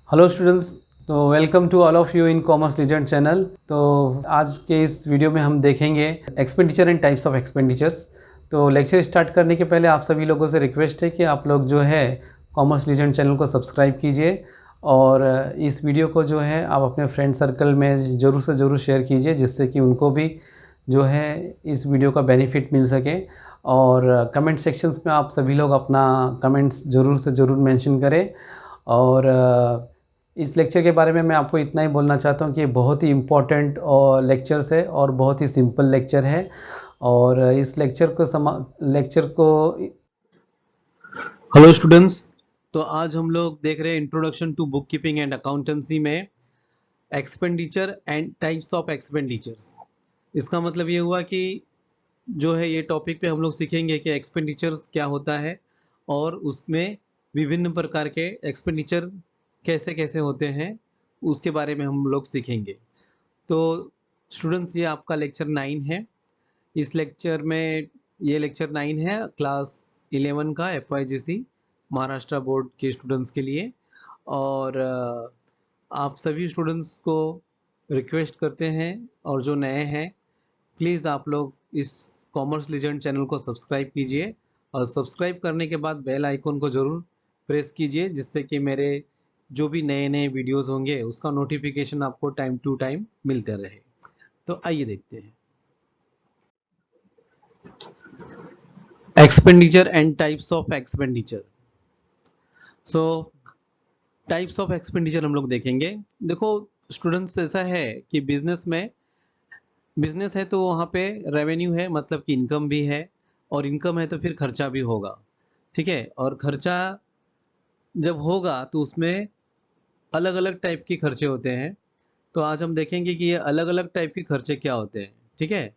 Hello students, तो welcome to all of you in commerce legend channel. तो आज के इस वीडियो में हम देखेंगे expenditure and types of expenditures. तो लेक्चर स्टार्ट करने के पहले आप सभी लोगों से रिक्वेस्ट है कि आप लोग जो है कॉमर्स लीजेंड चैनल को सब्सक्राइब कीजिए और इस वीडियो को जो है आप अपने फ्रेंड सर्कल में ज़रूर से ज़रूर शेयर कीजिए, जिससे कि उनको भी जो है इस वीडियो का बेनिफिट मिल सके। और कमेंट सेक्शंस में आप सभी लोग अपना कमेंट्स ज़रूर से ज़रूर मेंशन करें। और इस लेक्चर के बारे में मैं आपको इतना ही बोलना चाहता हूँ कि बहुत ही इम्पोर्टेंट और लेक्चर्स है और बहुत ही सिंपल लेक्चर है। और इस लेक्चर को हेलो स्टूडेंट्स, तो आज हम लोग देख रहे हैं introduction to book keeping and accountancy में expenditure and types of expenditures. इसका मतलब ये हुआ कि जो है ये टॉपिक पे हम लोग सीखेंगे कि एक्सपेंडिचर्स क्या होता है और उसमें विभिन्न प्रकार के एक्सपेंडिचर कैसे कैसे होते हैं उसके बारे में हम लोग सीखेंगे। तो स्टूडेंट्स, ये आपका लेक्चर 9 है। इस लेक्चर में ये लेक्चर 9 है क्लास 11 का FYGC महाराष्ट्र बोर्ड के स्टूडेंट्स के लिए। और आप सभी स्टूडेंट्स को रिक्वेस्ट करते हैं और जो नए हैं प्लीज़ आप लोग इस कॉमर्स लीजेंड चैनल को सब्सक्राइब कीजिए और सब्सक्राइब करने के बाद बेल आइकन को ज़रूर प्रेस कीजिए, जिससे कि मेरे जो भी नए नए वीडियोस होंगे उसका नोटिफिकेशन आपको टाइम टू टाइम मिलते रहे। तो आइए देखते हैं expenditure and types of expenditure. So types of expenditure हम लोग देखेंगे। देखो स्टूडेंट्स, ऐसा है कि बिजनेस है तो वहाँ पे रेवेन्यू है, मतलब कि इनकम भी है, और इनकम है तो फिर खर्चा भी होगा। ठीक है, और खर्चा जब होगा तो उसमें अलग अलग टाइप के खर्चे होते हैं। तो आज हम देखेंगे कि ये अलग अलग टाइप के खर्चे क्या होते हैं। ठीक है,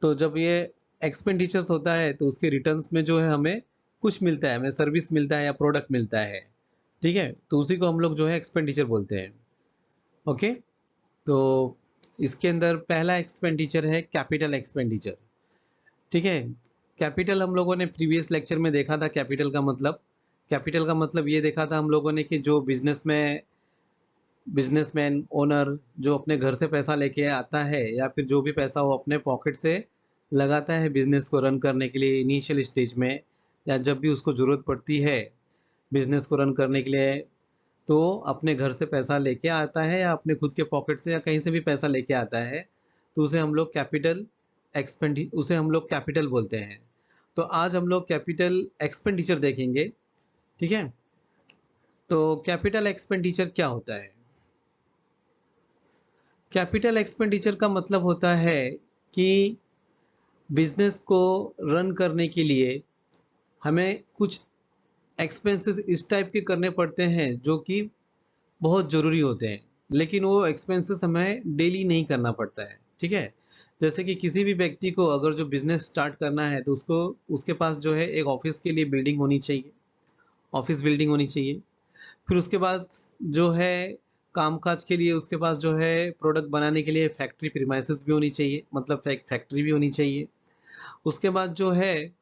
तो जब ये एक्सपेंडिचर्स होता है तो उसके रिटर्न्स में जो है हमें कुछ मिलता है, हमें सर्विस मिलता है या प्रोडक्ट मिलता है। ठीक है, तो उसी को हम लोग जो है एक्सपेंडिचर बोलते हैं। ओके, तो इसके अंदर पहला एक्सपेंडिचर है कैपिटल एक्सपेंडिचर। ठीक है, कैपिटल हम लोगों ने प्रीवियस लेक्चर में देखा था। कैपिटल का मतलब ये देखा था हम लोगों ने कि जो बिजनेसमैन ओनर जो अपने घर से पैसा लेके आता है या फिर जो भी पैसा वो अपने पॉकेट से लगाता है बिजनेस को रन करने के लिए इनिशियल स्टेज में, या जब भी उसको ज़रूरत पड़ती है बिजनेस को रन करने के लिए, तो अपने घर से पैसा लेके आता है या अपने खुद के पॉकेट से या कहीं से भी पैसा लेके आता है, तो उसे हम लोग कैपिटल बोलते हैं। तो आज हम लोग कैपिटल एक्सपेंडिचर देखेंगे। ठीक है, तो कैपिटल एक्सपेंडिचर क्या होता है? कैपिटल एक्सपेंडिचर का मतलब होता है कि बिजनेस को रन करने के लिए हमें कुछ एक्सपेंसेस इस टाइप के करने पड़ते हैं जो कि बहुत ज़रूरी होते हैं, लेकिन वो एक्सपेंसेस हमें डेली नहीं करना पड़ता है। ठीक है, जैसे कि किसी भी व्यक्ति को अगर जो बिजनेस स्टार्ट करना है तो उसको उसके पास जो है एक ऑफिस के लिए बिल्डिंग होनी चाहिए, ऑफिस बिल्डिंग होनी चाहिए। फिर उसके बाद जो है कामकाज के लिए उसके पास जो है प्रोडक्ट बनाने के लिए फैक्ट्री प्रीमाइसेस भी होनी चाहिए, मतलब फैक्ट्री भी होनी चाहिए। उसके बाद जो है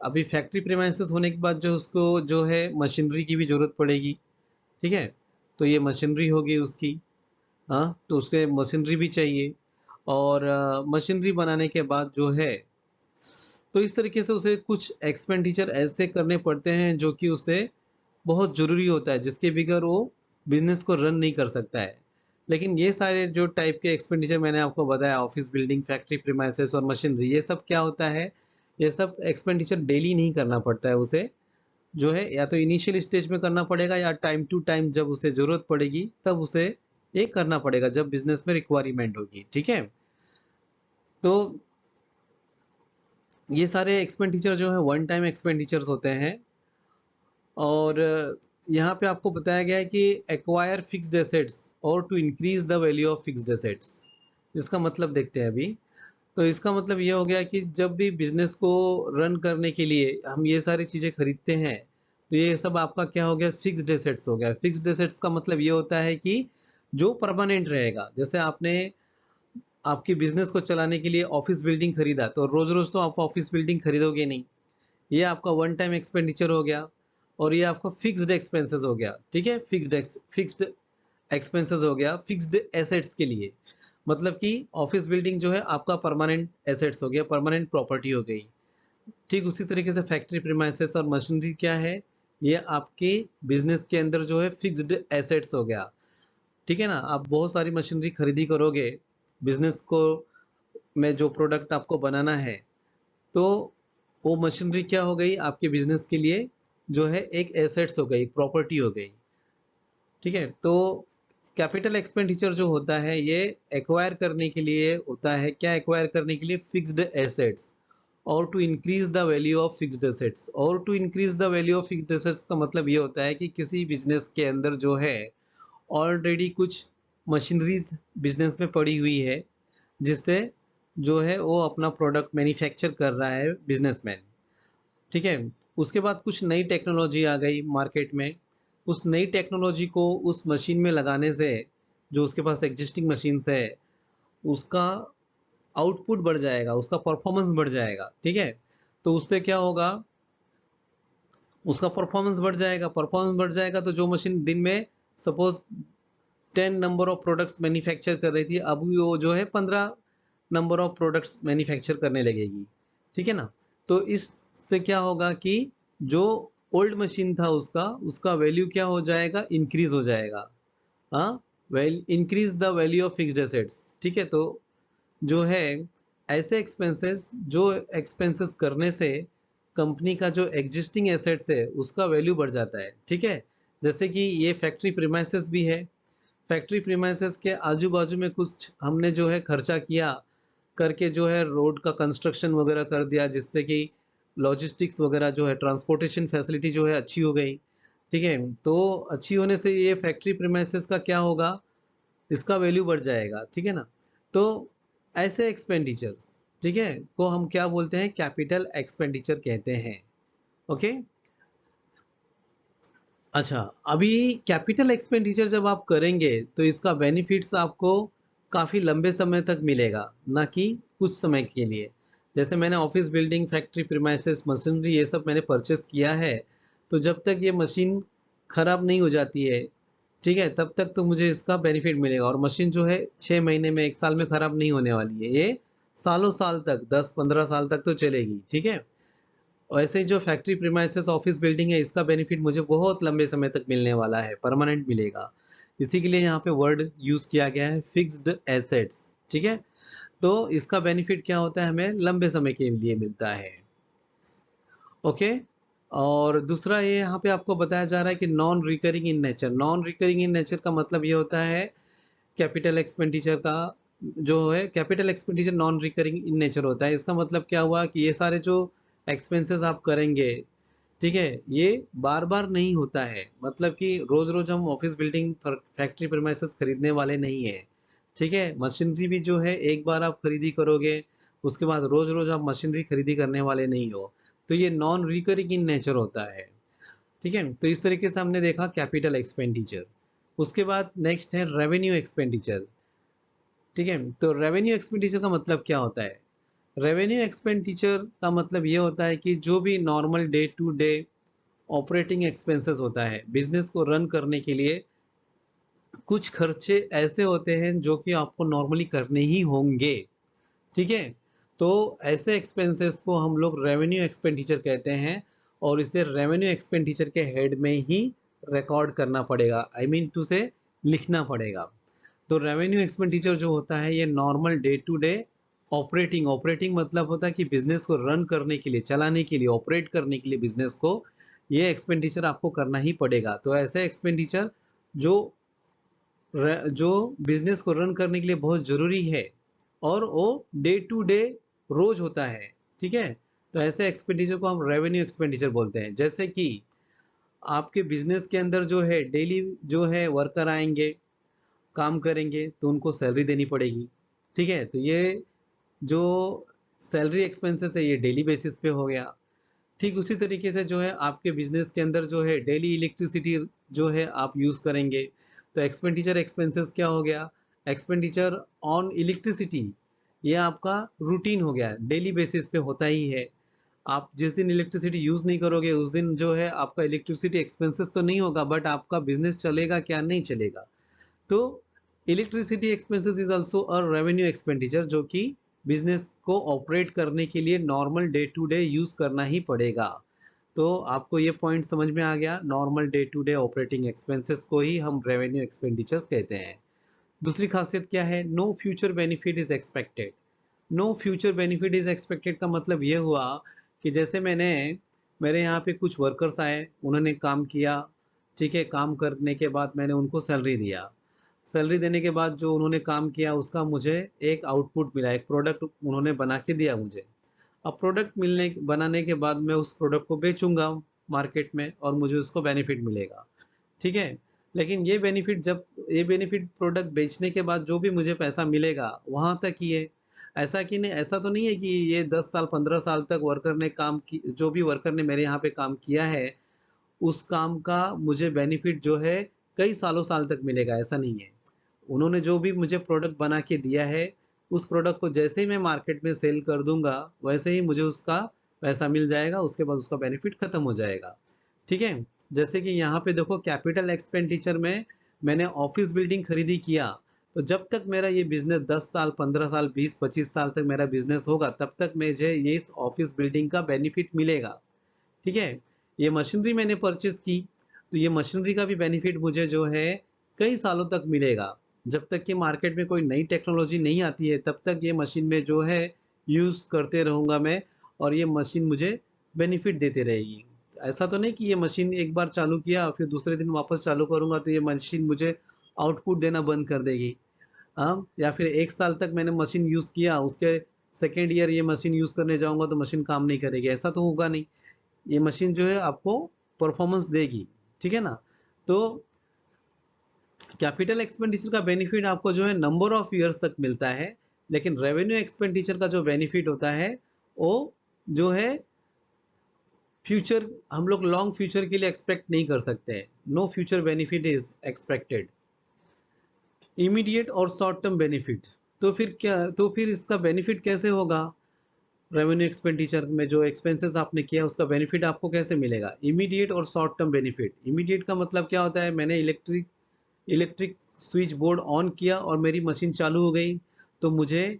अभी फैक्ट्री प्रीमाइसेस होने के बाद जो उसको जो है मशीनरी की भी ज़रूरत पड़ेगी। ठीक है, तो ये मशीनरी होगी उसकी। हाँ, तो उसके मशीनरी भी चाहिए। और मशीनरी बनाने के बाद जो है, तो इस तरीके से उसे कुछ एक्सपेंडिचर ऐसे करने पड़ते हैं जो कि उसे बहुत ज़रूरी होता है, जिसके बगैर वो बिजनेस को रन नहीं कर सकता है। लेकिन ये सारे जो टाइप के एक्सपेंडिचर मैंने आपको बताया, ऑफिस बिल्डिंग, फैक्ट्री प्रीमाइसेस और मशीनरी, ये सब क्या होता है? ये सब एक्सपेंडिचर डेली नहीं करना पड़ता है उसे। जो है या तो इनिशियल स्टेज में करना पड़ेगा या टाइम टू टाइम जब उसे ज़रूरत पड़ेगी तब उसे ये करना पड़ेगा, जब बिजनेस में रिक्वायरमेंट होगी। ठीक है, तो ये सारे एक्सपेंडिचर जो है वन टाइम एक्सपेंडिचर्स होते हैं। और यहाँ पे आपको बताया गया है कि एक्वायर फिक्स्ड एसेट्स और to increase the value of fixed assets. इसका मतलब देखते हैं अभी। तो इसका मतलब ये हो गया कि जब भी बिजनेस को रन करने के लिए हम ये सारी चीज़ें खरीदते हैं, तो ये सब आपका क्या हो गया? फिक्स्ड एसेट्स हो गया। फिक्स्ड एसेट्स का मतलब ये होता है कि जो परमानेंट रहेगा। जैसे आपने आपकी बिजनेस को चलाने के लिए ऑफिस बिल्डिंग खरीदा, तो रोज रोज तो आप ऑफिस बिल्डिंग खरीदोगे नहीं, ये आपका वन टाइम एक्सपेंडिचर हो गया। और ये आपका फिक्स्ड एक्सपेंसेस हो गया, ठीक है। फिक्स्ड एक्सपेंसेस हो गया फिक्स्ड एसेट्स के लिए, मतलब कि ऑफिस बिल्डिंग जो है आपका परमानेंट एसेट्स हो गया, परमानेंट प्रॉपर्टी हो गई। ठीक उसी तरीके से फैक्ट्री प्रीमाइसेस और मशीनरी क्या है, ये आपके बिजनेस के अंदर जो है फिक्स्ड एसेट्स हो गया, ठीक है ना। आप बहुत सारी मशीनरी खरीदी करोगे बिजनेस को में जो प्रोडक्ट आपको बनाना है, तो वो मशीनरी क्या हो गई आपके बिजनेस के लिए, जो है एक एसेट्स हो गई, प्रॉपर्टी हो गई, ठीक है। तो कैपिटल एक्सपेंडिचर जो होता है ये एक्वायर करने के लिए होता है, क्या एक्वायर करने के लिए, फिक्स्ड एसेट्स, और to increase the value of fixed assets. और to increase the value of fixed assets का मतलब ये होता है कि किसी बिजनेस के अंदर जो है ऑलरेडी कुछ मशीनरीज बिजनेस में पड़ी हुई है, जिससे जो है वो अपना प्रोडक्ट मैन्युफैक्चर कर रहा है बिजनेसमैन, ठीक है। उसके बाद कुछ नई टेक्नोलॉजी आ गई मार्केट में, उस नई टेक्नोलॉजी को उस मशीन में लगाने से जो उसके पास एग्जिस्टिंग मशीन्स है उसका आउटपुट बढ़ जाएगा, उसका परफॉर्मेंस बढ़ जाएगा, ठीक है। तो उससे क्या होगा, उसका परफॉर्मेंस बढ़ जाएगा, परफॉर्मेंस बढ़ जाएगा तो जो मशीन दिन में suppose 10 number of products manufacture कर रही थी, अब वो जो है 15 नंबर ऑफ प्रोडक्ट्स मैन्युफैक्चर करने लगेगी, ठीक है ना। तो इससे क्या होगा कि जो ओल्ड मशीन था उसका उसका वैल्यू क्या हो जाएगा, इंक्रीज हो जाएगा। हाँ, well increase the value of fixed assets, ठीक है। तो जो है ऐसे एक्सपेंसेस, जो एक्सपेंसेस करने से कंपनी का जो एग्जिस्टिंग एसेट्स है उसका वैल्यू बढ़ जाता है, ठीक है। जैसे कि ये फैक्ट्री प्रीमाइसेस भी है, फैक्ट्री प्रीमाइसेस के आजू बाजू में कुछ हमने जो है खर्चा किया करके जो है रोड का कंस्ट्रक्शन वगैरह कर दिया, जिससे कि लॉजिस्टिक्स वगैरह जो है ट्रांसपोर्टेशन फैसिलिटी जो है अच्छी हो गई, ठीक है। तो अच्छी होने से ये फैक्ट्री प्रीमाइसेस का क्या होगा, इसका वैल्यू बढ़ जाएगा, ठीक है ना। तो ऐसे एक्सपेंडिचर्स, ठीक है, को हम क्या बोलते हैं, कैपिटल एक्सपेंडिचर कहते हैं। ओके, अच्छा, अभी कैपिटल एक्सपेंडिचर जब आप करेंगे तो इसका बेनिफिट्स आपको काफ़ी लंबे समय तक मिलेगा, ना कि कुछ समय के लिए। जैसे मैंने office building, factory premises, machinery ये सब मैंने परचेस किया है, तो जब तक ये मशीन खराब नहीं हो जाती है, ठीक है, तब तक तो मुझे इसका बेनिफिट मिलेगा। और मशीन जो है 6 महीने में, 1 साल में खराब नहीं होने वाली है, ये सालों साल तक, 10-15 साल तक तो चलेगी, ठीक है। वैसे ही जो फैक्ट्री प्रीमाइसेस ऑफिस बिल्डिंग है, इसका बेनिफिट मुझे बहुत लंबे समय तक मिलने वाला है, परमानेंट मिलेगा। इसी के लिए यहाँ पे वर्ड यूज किया गया है फिक्स्ड एसेट्स, ठीक है। तो इसका बेनिफिट क्या होता है, हमें लंबे समय के लिए मिलता है। ओके, और दूसरा ये यहाँ पे आपको बताया जा रहा है कि non recurring in nature. Non recurring in nature का मतलब ये होता है कैपिटल एक्सपेंडिचर का, जो है capital expenditure non recurring in nature होता है। इसका मतलब क्या हुआ कि ये सारे जो एक्सपेंसेस आप करेंगे, ठीक है, ये बार बार नहीं होता है, मतलब कि रोज रोज हम ऑफिस बिल्डिंग फैक्ट्री प्रीमाइसेस खरीदने वाले नहीं है, ठीक है। मशीनरी भी जो है एक बार आप खरीदी करोगे, उसके बाद रोज रोज आप मशीनरी खरीदी करने वाले नहीं हो, तो ये नॉन रिकरिंग इन नेचर होता है, ठीक है। तो इस तरीके से हमने देखा कैपिटल एक्सपेंडिचर। उसके बाद नेक्स्ट है रेवेन्यू एक्सपेंडिचर, ठीक है। तो रेवेन्यू एक्सपेंडिचर का मतलब क्या होता है, रेवेन्यू एक्सपेंडिचर का मतलब ये होता है कि जो भी normal day to day operating expenses होता है बिजनेस को रन करने के लिए, कुछ खर्चे ऐसे होते हैं जो कि आपको नॉर्मली करने ही होंगे, ठीक है। तो ऐसे एक्सपेंसेस को हम लोग रेवेन्यू एक्सपेंडिचर कहते हैं, और इसे रेवेन्यू एक्सपेंडिचर के हेड में ही रिकॉर्ड करना पड़ेगा, आई मीन टू से लिखना पड़ेगा। तो रेवेन्यू एक्सपेंडिचर जो होता है ये normal day to day operating, operating मतलब होता है कि बिजनेस को रन करने के लिए, चलाने के लिए, ऑपरेट करने के लिए बिजनेस को, ये एक्सपेंडिचर आपको करना ही पड़ेगा। तो ऐसे एक्सपेंडिचर जो जो बिजनेस को रन करने के लिए बहुत जरूरी है, और वो डे टू डे रोज होता है, ठीक है। तो ऐसे एक्सपेंडिचर को हम रेवेन्यू एक्सपेंडिचर बोलते हैं। जैसे कि आपके बिजनेस के अंदर जो है डेली जो है वर्कर आएंगे, काम करेंगे, तो उनको सैलरी देनी पड़ेगी, ठीक है। तो ये जो सैलरी एक्सपेंसेस है ये डेली बेसिस पे हो गया। ठीक उसी तरीके से जो है आपके बिजनेस के अंदर जो है डेली इलेक्ट्रिसिटी जो है आप यूज़ करेंगे, तो एक्सपेंडिचर एक्सपेंसेस क्या हो गया, एक्सपेंडिचर ऑन इलेक्ट्रिसिटी, ये आपका रूटीन हो गया, डेली बेसिस पे होता ही है। आप जिस दिन इलेक्ट्रिसिटी यूज नहीं करोगे उस दिन जो है आपका इलेक्ट्रिसिटी एक्सपेंसेस तो नहीं होगा, बट आपका बिजनेस चलेगा क्या, नहीं चलेगा। तो electricity expenses is also a revenue expenditure, जो कि बिजनेस को ऑपरेट करने के लिए normal day to day use करना ही पड़ेगा। तो आपको ये पॉइंट समझ में आ गया, normal day to day operating expenses को ही हम रेवेन्यू एक्सपेंडिचर्स कहते हैं। दूसरी खासियत क्या है, no future benefit is expected. No future benefit is expected का मतलब ये हुआ कि जैसे मेरे यहाँ पे कुछ वर्कर्स आए, उन्होंने काम किया, ठीक है, काम करने के बाद मैंने उनको सैलरी दिया। सैलरी देने के बाद जो उन्होंने काम किया उसका मुझे एक आउटपुट मिला, एक प्रोडक्ट उन्होंने बना के दिया मुझे। अब प्रोडक्ट मिलने बनाने के बाद मैं उस प्रोडक्ट को बेचूंगा मार्केट में और मुझे उसको बेनिफिट मिलेगा, ठीक है। लेकिन ये बेनिफिट प्रोडक्ट बेचने के बाद जो भी मुझे पैसा मिलेगा वहां तक ही है। ऐसा कि नहीं, ऐसा तो नहीं है कि ये 10 साल 15 साल तक वर्कर ने काम की, जो भी वर्कर ने मेरे यहाँ पे काम किया है उस काम का मुझे बेनिफिट जो है कई सालों साल तक मिलेगा, ऐसा नहीं है। उन्होंने जो भी मुझे प्रोडक्ट बना के दिया है उस प्रोडक्ट को जैसे ही मैं मार्केट में सेल कर दूंगा वैसे ही मुझे उसका पैसा मिल जाएगा, उसके बाद उसका बेनिफिट खत्म हो जाएगा, ठीक है। जैसे कि यहाँ पे देखो, कैपिटल एक्सपेंडिचर में मैंने ऑफिस बिल्डिंग खरीदी किया, तो जब तक मेरा ये बिजनेस 10 साल 15 साल 20 25 साल तक मेरा बिजनेस होगा तब तक मुझे ये इस ऑफिस बिल्डिंग का बेनिफिट मिलेगा, ठीक है। ये मशीनरी मैंने परचेस की, तो ये मशीनरी का भी बेनिफिट मुझे जो है कई सालों तक मिलेगा। जब तक कि मार्केट में कोई नई टेक्नोलॉजी नहीं आती है तब तक ये मशीन में जो है यूज़ करते रहूँगा मैं, और ये मशीन मुझे बेनिफिट देते रहेगी। ऐसा तो नहीं कि ये मशीन एक बार चालू किया फिर दूसरे दिन वापस चालू करूँगा तो ये मशीन मुझे आउटपुट देना बंद कर देगी। हाँ, या फिर 1 साल तक मैंने मशीन यूज़ किया, उसके सेकेंड ईयर ये मशीन यूज़ करने जाऊँगा तो मशीन काम नहीं करेगी, ऐसा तो होगा नहीं। ये मशीन जो है आपको परफॉर्मेंस देगी, ठीक है ना। तो कैपिटल एक्सपेंडिचर का बेनिफिट आपको जो है नंबर ऑफ ईयर्स तक मिलता है, लेकिन रेवेन्यू एक्सपेंडिचर का जो बेनिफिट होता है वो जो है फ्यूचर, हम लोग लॉन्ग फ्यूचर के लिए एक्सपेक्ट नहीं कर सकते। No future benefit is expected. Immediate और शॉर्ट टर्म बेनिफिट, तो फिर इसका बेनिफिट कैसे होगा। रेवेन्यू एक्सपेंडिचर में जो एक्सपेंसेस आपने किया उसका बेनिफिट आपको कैसे मिलेगा, इमीडिएट और शॉर्ट टर्म बेनिफिट। इमीडिएट का मतलब क्या होता है, मैंने इलेक्ट्रिक स्विच बोर्ड ऑन किया और मेरी मशीन चालू हो गई, तो मुझे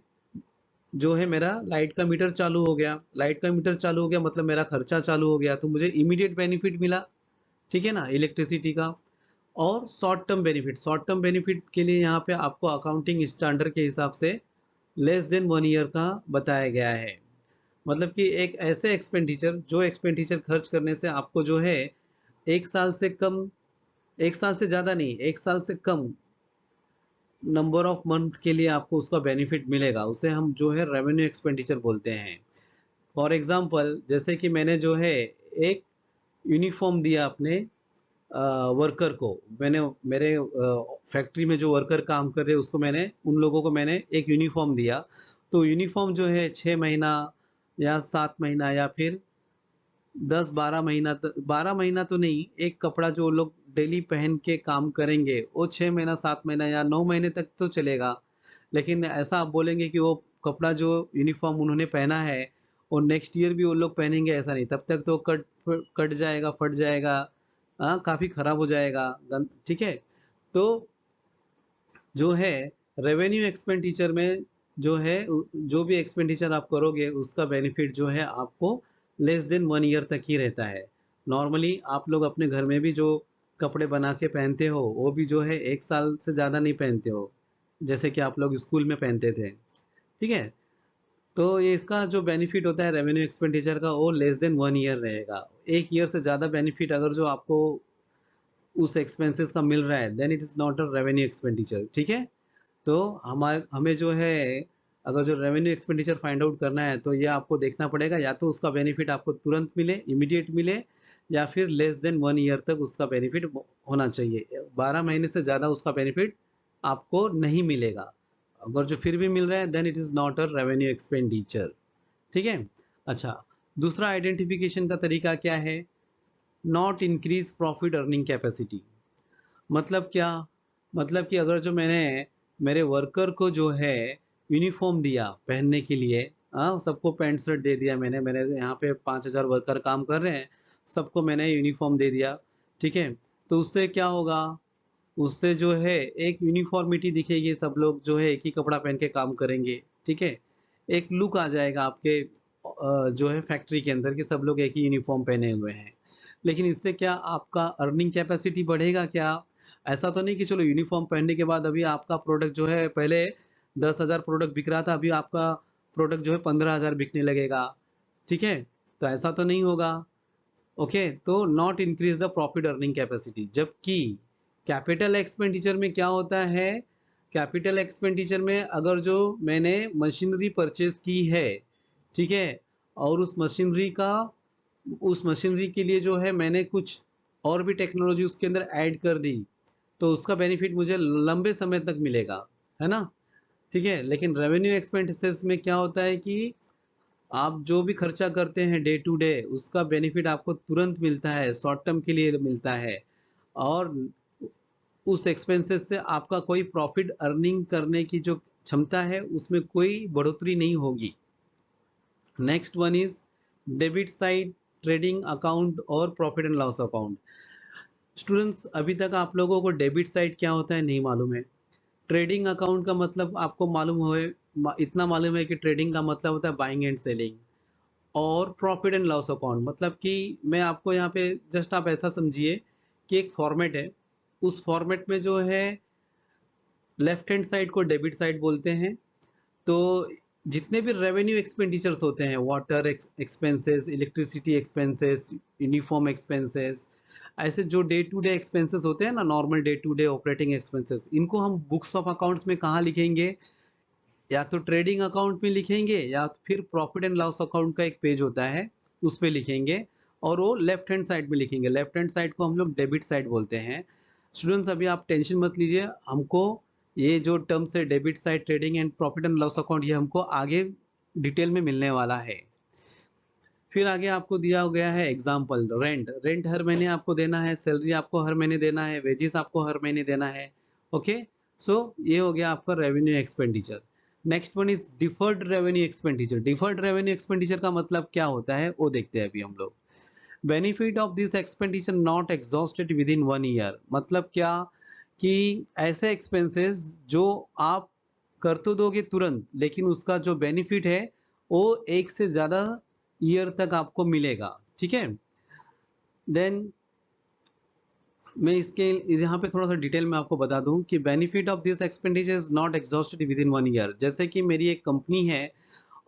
जो है मेरा लाइट का मीटर चालू हो गया, लाइट का मीटर चालू हो गया मतलब मेरा खर्चा चालू हो गया, तो मुझे इमीडिएट बेनिफिट मिला, ठीक है ना, इलेक्ट्रिसिटी का। और शॉर्ट टर्म बेनिफिट के लिए यहाँ पे आपको अकाउंटिंग स्टैंडर्ड के हिसाब से लेस देन 1 ईयर का बताया गया है। मतलब कि एक ऐसे एक्सपेंडिचर, जो एक्सपेंडिचर खर्च करने से आपको जो है 1 साल से कम, 1 साल से ज़्यादा नहीं, 1 साल से कम नंबर ऑफ मंथ के लिए आपको उसका बेनिफिट मिलेगा, उसे हम जो है रेवेन्यू एक्सपेंडिचर बोलते हैं। फॉर एग्जांपल, जैसे कि मैंने जो है एक यूनिफॉर्म दिया अपने वर्कर को, मैंने मेरे फैक्ट्री में जो वर्कर काम कर रहे हैं उसको मैंने, उन लोगों को मैंने एक यूनिफॉर्म दिया। तो यूनिफॉर्म जो है 6 महीना या 7 महीना या फिर 10 12 महीना, 12 महीना तो नहीं, एक कपड़ा जो लोग डेली पहन के काम करेंगे वो 6 महीना 7 महीना या 9 महीने तक तो चलेगा। लेकिन ऐसा आप बोलेंगे कि वो कपड़ा जो यूनिफॉर्म उन्होंने पहना है वो नेक्स्ट ईयर भी वो लोग पहनेंगे, ऐसा नहीं, तब तक तो कट कट जाएगा, फट जाएगा, हाँ, काफ़ी खराब हो जाएगा, ठीक है। तो जो है रेवेन्यू एक्सपेंडिचर में जो है जो भी एक्सपेंडिचर आप करोगे उसका बेनिफिट जो है आपको लेस देन 1 ईयर तक ही रहता है। नॉर्मली आप लोग अपने घर में भी जो कपड़े बना के पहनते हो वो भी जो है 1 साल से ज़्यादा नहीं पहनते हो, जैसे कि आप लोग स्कूल में पहनते थे, ठीक है। तो ये इसका जो बेनिफिट होता है रेवेन्यू एक्सपेंडिचर का वो लेस देन 1 ईयर रहेगा। 1 ईयर से ज़्यादा बेनिफिट अगर जो आपको उस एक्सपेंसेस का मिल रहा है then it is not a revenue expenditure, ठीक है। तो हमें जो है अगर जो रेवेन्यू एक्सपेंडिचर फाइंड आउट करना है तो ये आपको देखना पड़ेगा, या तो उसका बेनिफिट आपको तुरंत मिले, इमीडिएट मिले, या फिर लेस देन 1 ईयर तक उसका बेनिफिट होना चाहिए। 12 महीने से ज़्यादा उसका बेनिफिट आपको नहीं मिलेगा। अगर जो फिर भी मिल रहा है then it is not a revenue expenditure, ठीक है। अच्छा, दूसरा आइडेंटिफिकेशन का तरीका क्या है, not increase profit earning capacity. मतलब क्या, मतलब कि अगर जो मैंने मेरे वर्कर को जो है यूनिफॉर्म दिया पहनने के लिए, सबको पैंट शर्ट दे दिया मैंने। मैंने यहाँ पे 5,000 वर्कर काम कर रहे हैं, सबको मैंने यूनिफॉर्म दे दिया, ठीक है। तो उससे क्या होगा, उससे जो है एक यूनिफॉर्मिटी दिखेगी, सब लोग जो है एक ही कपड़ा पहन के काम करेंगे, ठीक है। एक लुक आ जाएगा आपके जो है फैक्ट्री के अंदर कि सब लोग एक ही यूनिफॉर्म पहने हुए हैं। लेकिन इससे क्या आपका अर्निंग कैपेसिटी बढ़ेगा क्या? ऐसा तो नहीं कि चलो यूनिफॉर्म पहनने के बाद अभी आपका प्रोडक्ट जो है, पहले 10,000 प्रोडक्ट बिक रहा था, अभी आपका प्रोडक्ट जो है 15,000 बिकने लगेगा, ठीक है। तो ऐसा तो नहीं होगा। ओके, तो not increase the profit earning capacity. जबकि कैपिटल एक्सपेंडिचर में क्या होता है, कैपिटल एक्सपेंडिचर में अगर जो मैंने मशीनरी परचेज की है, ठीक है, और उस मशीनरी के लिए जो है मैंने कुछ और भी टेक्नोलॉजी उसके अंदर ऐड कर दी, तो उसका बेनिफिट मुझे लंबे समय तक मिलेगा, है ना, ठीक है। लेकिन रेवेन्यू एक्सपेंसेस में क्या होता है कि आप जो भी खर्चा करते हैं डे टू डे, उसका बेनिफिट आपको तुरंत मिलता है, शॉर्ट टर्म के लिए मिलता है। और उस एक्सपेंसेस से आपका कोई प्रॉफिट अर्निंग करने की जो क्षमता है उसमें कोई बढ़ोतरी नहीं होगी। Next one is debit side trading account और profit and loss account. Students, अभी तक आप लोगों को डेबिट साइड क्या होता है नहीं मालूम है। ट्रेडिंग अकाउंट का मतलब आपको मालूम हो, इतना मालूम है कि ट्रेडिंग का मतलब होता है बाइंग एंड सेलिंग। और प्रॉफिट एंड लॉस अकाउंट मतलब कि मैं आपको यहाँ पे जस्ट आप ऐसा समझिए कि एक फॉर्मेट है, उस फॉर्मेट में जो है लेफ्ट हैंड साइड को डेबिट साइड बोलते हैं। तो जितने भी रेवेन्यू एक्सपेंडिचर्स होते हैं, water expenses, electricity expenses, uniform expenses, ऐसे जो डे टू डे एक्सपेंसेस होते हैं ना, normal day to day operating expenses, इनको हम बुक्स ऑफ अकाउंट्स में कहाँ लिखेंगे? या तो ट्रेडिंग अकाउंट में लिखेंगे, या फिर प्रॉफिट एंड लॉस अकाउंट का एक पेज होता है उस पे लिखेंगे, और वो लेफ्ट हैंड साइड में लिखेंगे। लेफ्ट हैंड साइड को हम लोग डेबिट साइड बोलते हैं। स्टूडेंट्स, अभी आप टेंशन मत लीजिए, हमको ये जो टर्म्स है debit side, trading and profit and loss account, ये हमको आगे डिटेल में मिलने वाला है। फिर आगे आपको दिया गया है एग्जाम्पल, रेंट। रेंट हर महीने आपको देना है, सैलरी आपको हर महीने देना है, वेजेस आपको हर महीने देना है। ओके, सो ये हो गया आपका revenue expenditure. Next one is deferred revenue expenditure. Deferred revenue expenditure का मतलब क्या होता है वो देखते हैं अभी हम लोग। Benefit of this expenditure not exhausted with in 1 year. मतलब क्या कि ऐसे एक्सपेंसेस जो आप कर तो दोगे तुरंत, लेकिन उसका जो बेनिफिट है वो एक से ज्यादा ईयर तक आपको मिलेगा, ठीक है। देन मैं इसके यहाँ पे थोड़ा सा डिटेल में आपको बता दूं कि benefit of this expenditure is not exhausted with in 1 year. जैसे कि मेरी एक कंपनी है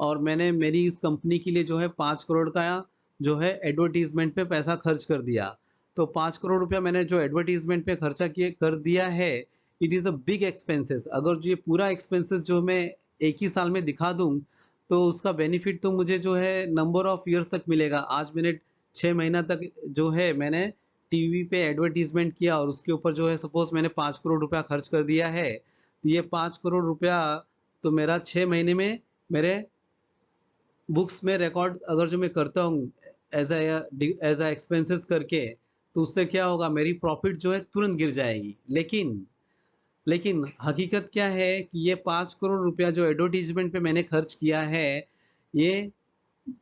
और मैंने मेरी इस कंपनी के लिए जो है 5 करोड़ का जो है एडवर्टीजमेंट पे पैसा खर्च कर दिया। तो 5 करोड़ रुपया मैंने जो एडवर्टीजमेंट पे खर्चा किए कर दिया है, it is a big expenses. अगर जो ये पूरा एक्सपेंसेस जो मैं एक ही साल में दिखा दूं, तो उसका बेनिफिट तो मुझे जो है नंबर ऑफ ईयर्स तक मिलेगा। आज मैंने 6 महीना तक जो है मैंने टीवी पे एडवर्टीजमेंट किया, और उसके ऊपर जो है सपोज मैंने 5 करोड़ रुपया खर्च कर दिया है, तो ये 5 करोड़ रुपया तो मेरा 6 महीने में मेरे बुक्स में रिकॉर्ड अगर जो मैं करता हूँ एज अ एक्सपेंसेस करके, तो उससे क्या होगा, मेरी प्रॉफिट जो है तुरंत गिर जाएगी। लेकिन लेकिन हकीकत क्या है कि ये 5 करोड़ रुपया जो एडवर्टीजमेंट पे मैंने खर्च किया है, ये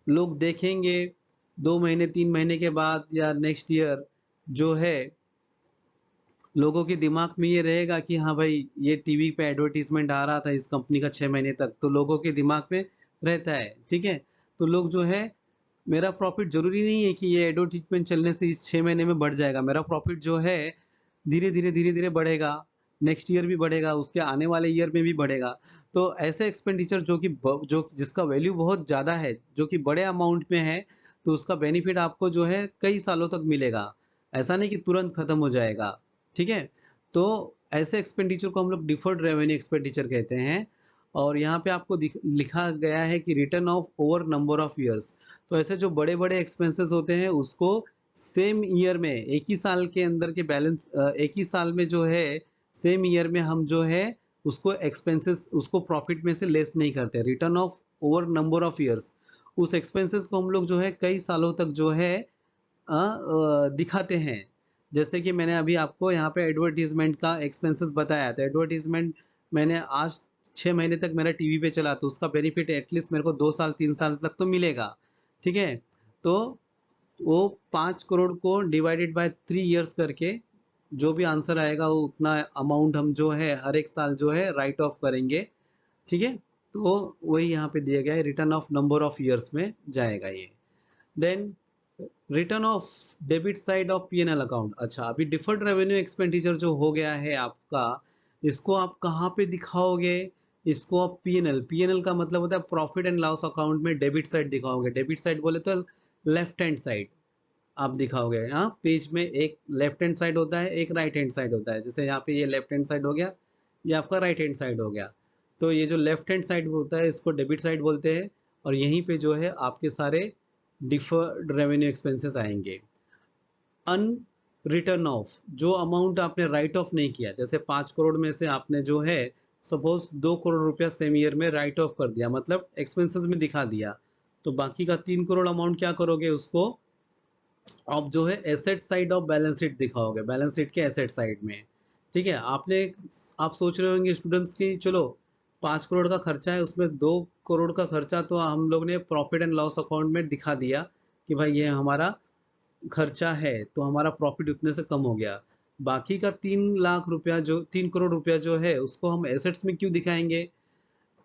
लोग देखेंगे 2 महीने 3 महीने के बाद या नेक्स्ट ईयर, जो है लोगों के दिमाग में ये रहेगा कि हाँ भाई, ये टीवी पे एडवर्टीजमेंट आ रहा था इस कंपनी का 6 महीने तक, तो लोगों के दिमाग में रहता है, ठीक है। तो लोग जो है, मेरा प्रॉफिट जरूरी नहीं है कि ये एडवर्टीजमेंट चलने से इस 6 महीने में बढ़ जाएगा। मेरा प्रॉफिट जो है धीरे धीरे बढ़ेगा, नेक्स्ट ईयर भी बढ़ेगा, उसके आने वाले ईयर में भी बढ़ेगा। तो ऐसे एक्सपेंडिचर जो जिसका वैल्यू बहुत ज़्यादा है, जो कि बड़े अमाउंट में है, तो उसका बेनिफिट आपको जो है कई सालों तक मिलेगा। ऐसा नहीं कि तुरंत खत्म हो जाएगा, ठीक है। तो ऐसे एक्सपेंडिचर को हम लोग डिफर्ड रेवेन्यू एक्सपेंडिचर कहते हैं। और यहाँ पे आपको लिखा गया है कि return of over number of years. तो ऐसे जो बड़े बड़े एक्सपेंसेस होते हैं उसको सेम ईयर में, एक ही साल के अंदर के बैलेंस, एक ही साल में जो है सेम ईयर में हम जो है उसको एक्सपेंसेस, उसको प्रॉफिट में से लेस नहीं करते। Return of over number of years, उस एक्सपेंसेस को हम लोग जो है कई सालों तक जो है दिखाते हैं। जैसे कि मैंने अभी आपको यहाँ पे एडवर्टीजमेंट का एक्सपेंसेस बताया था। एडवर्टीजमेंट मैंने आज 6 महीने तक मेरा टीवी पे चला तो उसका बेनिफिट एटलीस्ट मेरे को 2 साल 3 साल तक तो मिलेगा। ठीक है, तो वो 5 करोड़ को डिवाइडेड बाय 3 इयर्स करके जो भी आंसर आएगा वो उतना अमाउंट हम जो है हर एक साल जो है राइट ऑफ करेंगे। ठीक है, तो वही यहाँ पे दिया गया है, return of number of years में जाएगा ये। Then return of debit side of PNL account. अच्छा, अभी डिफर्ड रेवेन्यू एक्सपेंडिचर जो हो गया है आपका, इसको आप कहाँ पे दिखाओगे? इसको आप पीएनएल, पीएनएल का मतलब होता है प्रॉफिट एंड लॉस अकाउंट में डेबिट साइड दिखाओगे। डेबिट साइड बोले तो लेफ्ट हैंड साइड आप दिखाओगे। हाँ, पेज में एक लेफ्ट हैंड साइड होता है, एक राइट हैंड साइड होता है। जैसे यहाँ पे ये लेफ्ट हैंड साइड हो गया, ये आपका राइट हैंड साइड हो गया। तो ये जो लेफ्ट हैंड साइड होता है इसको डेबिट साइड बोलते हैं, और यहीं पे जो है आपके सारे डिफर्ड रेवेन्यू एक्सपेंसेस आएंगे। अन रिटर्न ऑफ, जो अमाउंट आपने राइट ऑफ नहीं किया, जैसे 5 करोड़ में से आपने जो है सपोज 2 करोड़ रुपया सेम ईयर में राइट ऑफ कर दिया, मतलब एक्सपेंसेस में दिखा दिया, तो बाकी का 3 करोड़ अमाउंट क्या करोगे? उसको आप जो है asset side of balance sheet दिखाओगे, बैलेंस शीट के एसेट साइड में। ठीक है, आप सोच रहे होंगे स्टूडेंट्स की चलो 5 करोड़ का खर्चा है, उसमें 2 करोड़ का खर्चा तो हम लोग ने प्रॉफिट एंड लॉस अकाउंट में दिखा दिया कि भाई ये हमारा खर्चा है, तो हमारा प्रॉफिट उतने से कम हो गया। बाकी का 3 लाख रुपया जो 3 करोड़ रुपया जो है उसको हम एसेट्स में क्यों दिखाएंगे?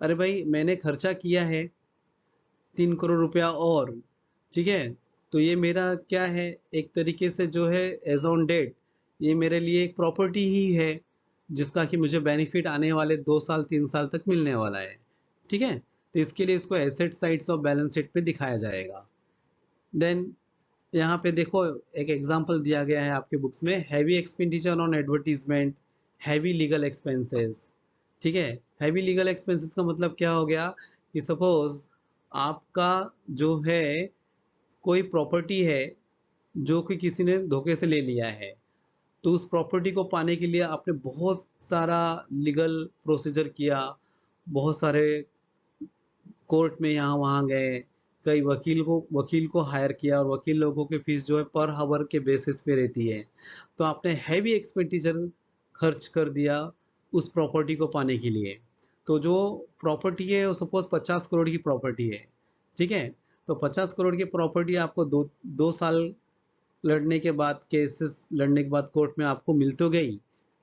अरे भाई मैंने खर्चा किया है 3 करोड़ रुपया, और ठीक है, तो ये मेरा क्या है, एक तरीके से जो है एज ऑन डेट ये मेरे लिए एक प्रॉपर्टी ही है, जिसका कि मुझे बेनिफिट आने वाले 2 साल 3 साल तक मिलने वाला है। ठीक है, तो इसके लिए इसको asset sides of balance sheet पे दिखाया जाएगा। देन यहाँ पे देखो एक एग्जांपल दिया गया है आपके बुक्स में, heavy expenditure on advertisement, heavy legal expenses. ठीक है, हैवी लीगल एक्सपेंसेस का मतलब क्या हो गया कि सपोज आपका जो है कोई प्रॉपर्टी है जो कि किसी ने धोखे से ले लिया है, तो उस प्रॉपर्टी को पाने के लिए आपने बहुत सारा लीगल प्रोसीजर किया, बहुत सारे कोर्ट में यहाँ वहाँ गए, कई वकील को हायर किया, और वकील लोगों की फीस जो है पर हावर के बेसिस पे रहती है। तो आपने हैवी एक्सपेंडिचर खर्च कर दिया उस प्रॉपर्टी को पाने के लिए। तो जो प्रॉपर्टी है वो सपोज 50 करोड़ की प्रॉपर्टी है। ठीक है, तो 50 करोड़ की प्रॉपर्टी आपको दो 2 साल लड़ने के बाद, केसेस लड़ने के बाद कोर्ट में आपको मिल तो गई,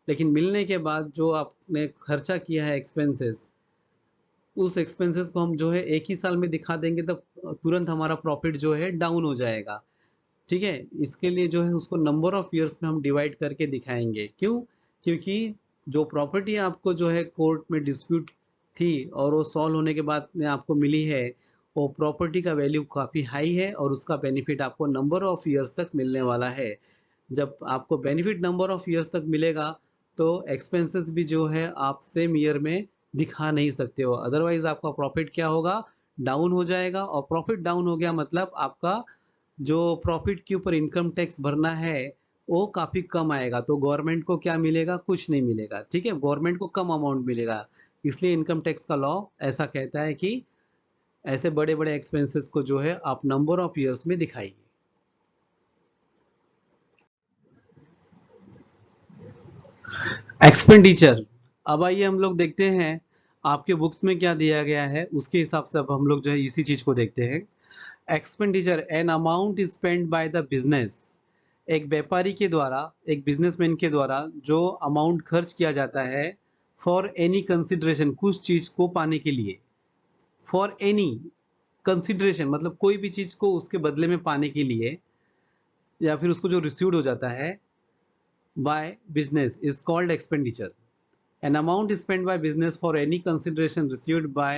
लेकिन मिलने के बाद जो आपने खर्चा किया है एक्सपेंसेस, उस एक्सपेंसेस को हम जो है एक ही साल में दिखा देंगे, तब तुरंत हमारा प्रॉफिट जो है डाउन हो जाएगा। ठीक है, इसके लिए जो है उसको नंबर ऑफ ईयर्स में हम डिवाइड करके दिखाएंगे। क्यों? क्योंकि जो प्रॉपर्टी आपको जो है कोर्ट में डिस्प्यूट थी और वो सॉल्व होने के बाद में आपको मिली है, वो प्रॉपर्टी का वैल्यू काफ़ी हाई है और उसका बेनिफिट आपको नंबर ऑफ ईयर्स तक मिलने वाला है। जब आपको बेनिफिट नंबर ऑफ ईयर्स तक मिलेगा तो एक्सपेंसेस भी जो है आप सेम ईयर में दिखा नहीं सकते हो, अदरवाइज आपका प्रॉफिट क्या होगा, डाउन हो जाएगा। और प्रॉफिट डाउन हो गया मतलब आपका जो प्रॉफिट के ऊपर इनकम टैक्स भरना है वो काफ़ी कम आएगा, तो गवर्नमेंट को क्या मिलेगा, कुछ नहीं मिलेगा। ठीक है, गवर्नमेंट को कम अमाउंट मिलेगा। इसलिए इनकम टैक्स का लॉ ऐसा कहता है कि ऐसे बड़े बड़े एक्सपेंसेस को जो है आप नंबर ऑफ ईयर्स में दिखाइए। एक्सपेंडिचर, अब आइए हम लोग देखते हैं आपके बुक्स में क्या दिया गया है, उसके हिसाब से अब हम लोग जो है इसी चीज को देखते हैं। Expenditure, an amount spend by the business, एक व्यापारी के द्वारा, एक बिजनेसमैन के द्वारा जो अमाउंट खर्च किया जाता है फॉर एनी कंसिडरेशन, कुछ चीज को पाने के लिए। फॉर एनी कंसिडरेशन मतलब कोई भी चीज को उसके बदले में पाने के लिए, या फिर उसको जो रिसीव्ड हो जाता है by business is called expenditure. An amount spent by business for any consideration received by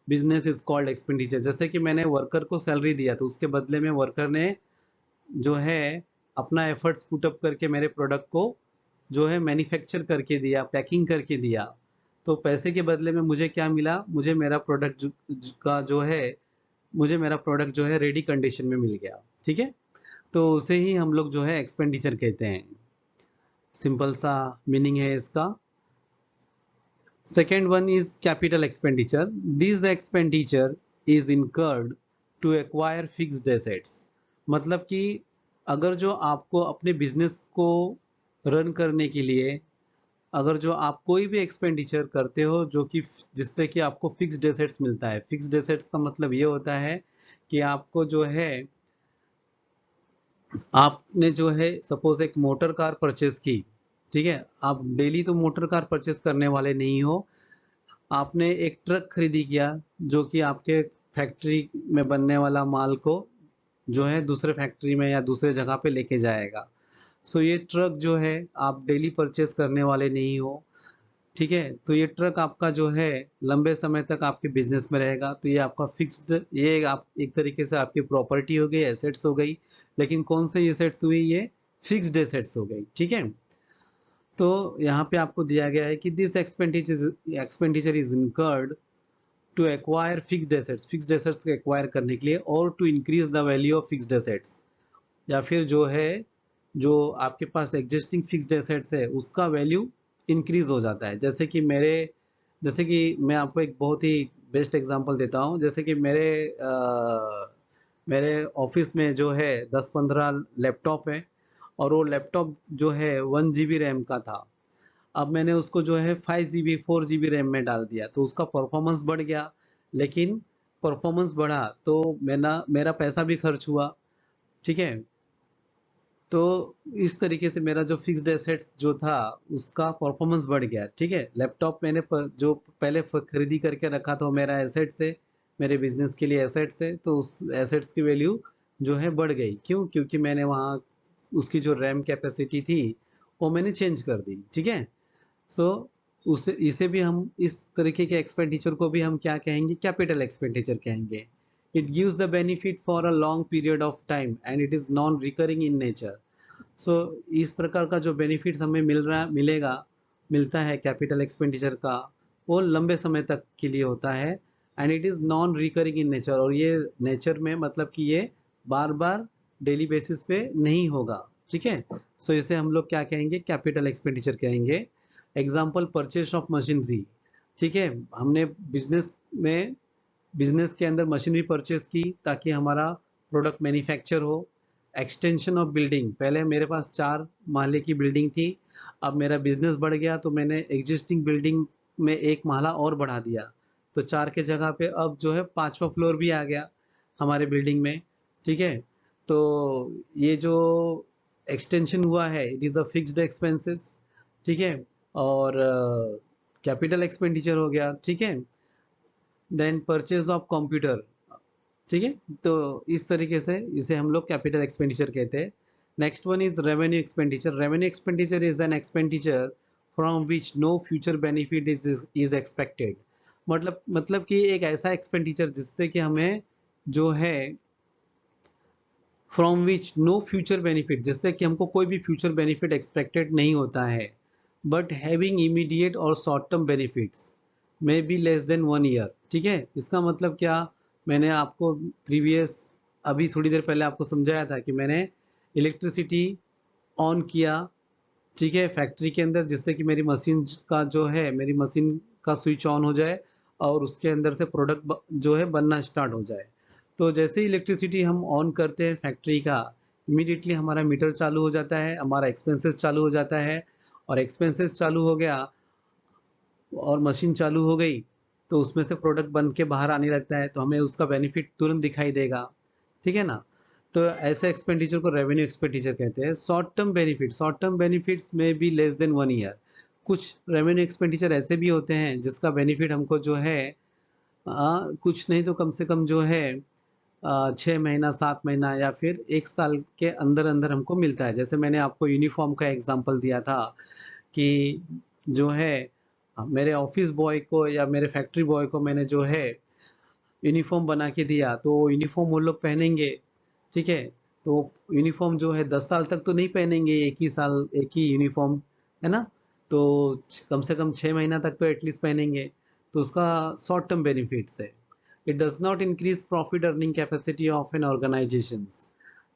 business is called expenditure। जैसे कि मैंने वर्कर को सैलरी दिया तो उसके बदले में वर्कर ने जो है अपना एफर्ट्स पुट अप करके मेरे प्रोडक्ट को जो है मैन्युफैक्चर करके दिया, पैकिंग करके दिया, तो पैसे के बदले में मुझे क्या मिला, मुझे मेरा प्रोडक्ट का जो है, मुझे मेरा प्रोडक्ट जो है रेडी कंडीशन में मिल गया। ठीक है, तो उसे ही हम लोग जो है एक्सपेंडिचर कहते हैं। सिंपल सा मीनिंग है इसका। Second one is capital expenditure. This expenditure is incurred to acquire fixed assets। मतलब कि अगर जो आपको अपने बिजनेस को रन करने के लिए अगर जो आप कोई भी एक्सपेंडिचर करते हो जो कि जिससे कि आपको फिक्स्ड एसेट्स मिलता है, फिक्स्ड एसेट्स का मतलब ये होता है कि आपको जो है, आपने जो है सपोज एक मोटर कार परचेज की, ठीक है, आप डेली तो मोटर कार परचेज करने वाले नहीं हो, आपने एक ट्रक खरीदी किया जो कि आपके फैक्ट्री में बनने वाला माल को जो है दूसरे फैक्ट्री में या दूसरे जगह पे लेके जाएगा। सो ये ट्रक जो है आप डेली परचेज करने वाले नहीं हो, ठीक है, तो ये ट्रक आपका जो है लंबे समय तक आपके बिजनेस में रहेगा, तो ये आपका फिक्स्ड, ये आप एक तरीके से आपकी प्रॉपर्टी हो गई, एसेट्स हो गई। लेकिन कौन से एसेट्स हुई, ये फिक्स्ड एसेट्स हो गई, ठीक है। तो यहाँ पे आपको दिया गया है कि this expenditure is incurred to acquire fixed assets, fixed assets को एक्वायर करने के लिए, और to increase the value of fixed assets, या फिर जो है जो आपके पास एग्जिस्टिंग फिक्स्ड एसेट्स है उसका वैल्यू इंक्रीज हो जाता है। जैसे कि मैं आपको एक बहुत ही बेस्ट एग्जांपल देता हूँ, जैसे कि मेरे ऑफिस में जो है 10-15 लैपटॉप है, और वो लैपटॉप जो है 1 GB रैम का था। अब मैंने उसको जो है 5 GB 4 GB रैम में डाल दिया, तो उसका परफॉर्मेंस बढ़ गया। लेकिन परफॉर्मेंस बढ़ा तो मेरा पैसा भी खर्च हुआ, ठीक है। तो इस तरीके से मेरा जो फिक्स्ड एसेट्स जो था उसका परफॉर्मेंस बढ़ गया, ठीक है। लैपटॉप मैंने जो पहले खरीदी करके रखा था वो मेरा एसेट से, मेरे बिजनेस के लिए एसेट से, तो उस एसेट्स की वैल्यू जो है बढ़ गई। क्यों? क्योंकि मैंने वहाँ उसकी जो रैम कैपेसिटी थी वो मैंने चेंज कर दी, ठीक है। सो उसे इसे भी हम इस तरीके के एक्सपेंडिचर को भी हम क्या कहेंगे, कैपिटल एक्सपेंडिचर कहेंगे। It gives the benefit for a long period of time and it is non recurring in nature. So इस प्रकार का जो बेनिफिट्स हमें मिलता है कैपिटल एक्सपेंडिचर का, वो लंबे समय तक के लिए होता है, and it is non recurring in nature, और ये नेचर में मतलब कि ये बार बार डेली बेसिस पे नहीं होगा, ठीक है। सो इसे हम लोग क्या कहेंगे, कैपिटल एक्सपेंडिचर कहेंगे। एग्जाम्पल, परचेज ऑफ मशीनरी, ठीक है, हमने में बिजनेस के अंदर मशीनरी परचेज की ताकि हमारा प्रोडक्ट मैन्युफैक्चर हो। एक्सटेंशन ऑफ बिल्डिंग, पहले मेरे पास 4 महले की बिल्डिंग थी, अब मेरा बिजनेस बढ़ गया तो मैंने एग्जिस्टिंग बिल्डिंग में 1 महला और बढ़ा दिया, तो 4 के जगह पे अब जो है 5वां फ्लोर भी आ गया हमारे बिल्डिंग में, ठीक है। तो ये जो एक्सटेंशन हुआ है it is a fixed expenses, ठीक है, और कैपिटल एक्सपेंडिचर हो गया, ठीक है। देन परचेज ऑफ कंप्यूटर, ठीक है। तो इस तरीके से इसे हम लोग कैपिटल एक्सपेंडिचर कहते हैं। Next one is revenue expenditure. Revenue expenditure is an expenditure from which no future benefit is expected. मतलब कि एक ऐसा एक्सपेंडिचर जिससे कि हमें जो है from which no future benefit, जिससे कि हमको कोई भी फ्यूचर बेनिफिट एक्सपेक्टेड नहीं होता है, बट हैविंग इमीडिएट और short term benefits may be less than 1 year, ठीक है। इसका मतलब क्या, मैंने आपको प्रीवियस अभी थोड़ी देर पहले आपको समझाया था कि मैंने इलेक्ट्रिसिटी ऑन किया, ठीक है, फैक्ट्री के अंदर, जिससे कि मेरी मशीन का स्विच ऑन हो जाए और उसके अंदर से प्रोडक्ट जो है बनना स्टार्ट हो जाए। तो जैसे ही इलेक्ट्रिसिटी हम ऑन करते हैं फैक्ट्री का, इमीडिएटली हमारा मीटर चालू हो जाता है, हमारा एक्सपेंसेस चालू हो जाता है, और एक्सपेंसेस चालू हो गया और मशीन चालू हो गई तो उसमें से प्रोडक्ट बन के बाहर आने लगता है, तो हमें उसका बेनिफिट तुरंत दिखाई देगा, ठीक है ना। तो ऐसे एक्सपेंडिचर को रेवेन्यू एक्सपेंडिचर कहते हैं। शॉर्ट टर्म बेनिफिट्स में बी लेस देन 1 ईयर। कुछ रेवेन्यू एक्सपेंडिचर ऐसे भी होते हैं जिसका बेनिफिट हमको जो है कुछ नहीं तो कम से कम जो है 6 महीना, 7 महीना, या फिर 1 साल के अंदर अंदर हमको मिलता है। जैसे मैंने आपको यूनिफॉर्म का एग्जांपल दिया था कि जो है मेरे ऑफिस बॉय को या मेरे फैक्ट्री बॉय को मैंने जो है यूनिफॉर्म बना के दिया, तो यूनिफॉर्म वो लोग पहनेंगे, ठीक है। तो यूनिफॉर्म जो है 10 साल तक तो नहीं पहनेंगे, एक ही यूनिफॉर्म, है ना। तो कम से कम 6 महीना तक तो एटलीस्ट पहनेंगे, तो उसका शॉर्ट टर्म बेनिफिट्स है। It does not increase profit earning capacity of an organisation,